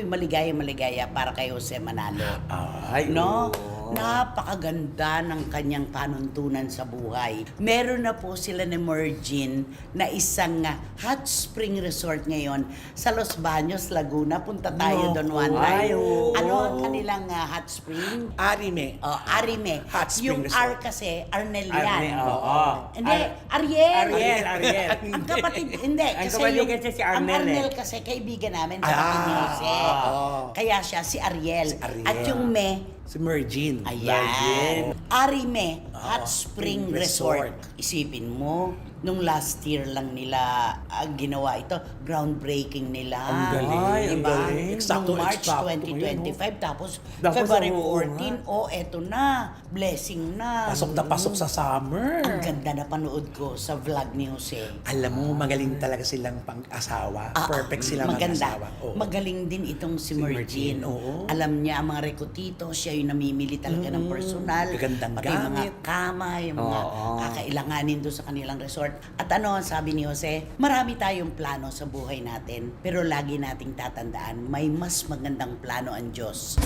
Maligaya para kay Jose Manalo. Ay, No? oo. Napakaganda ng kanyang panuntunan sa buhay. Meron na po sila ni Mergin na isang hot spring resort ngayon sa Los Baños, Laguna. Punta tayo doon one Ay, time. oo. Ano ang kanilang hot spring? Arime. Arime. Hot spring Yung resort. R kasi, Arnel Arne, yan. oo. Hindi, Ariel. Ariel. Ang kapatid, hindi. Ang Kasi kapatid yung, kasi si ang Arnel Arnel kasi, kaibigan namin, Ah, kapatid ni Jose. oo. Kaya siya, si Ariel. Si Ariel. At yung Me, Si Mergin. ayan. Arime Hot Spring Spring Resort. Isipin mo, nung last year lang nila ginawa ito, groundbreaking nila. Ang galing, Diba? ang galing. Eksakto, Nung March eksakto 2025, tapos Tapos, February oo 14, eto na, blessing na. Pasok na pasok sa summer. Ang ganda na panood ko sa vlog ni Jose. Alam mo, magaling talaga silang pang-asawa. Perfect sila maganda. mag-asawa. Oo. Magaling din itong si Mergin, Mergin. oo. Alam niya ang mga rekutito, siya yung namimili talaga ng personal. Gagandang pati yung mga gamit. kama, yung mga Oo. kakailanganin doon sa kanilang resort. At ano ang sabi ni Jose? Marami tayong plano sa buhay natin, pero lagi nating tatandaan, may mas magandang plano ang Diyos.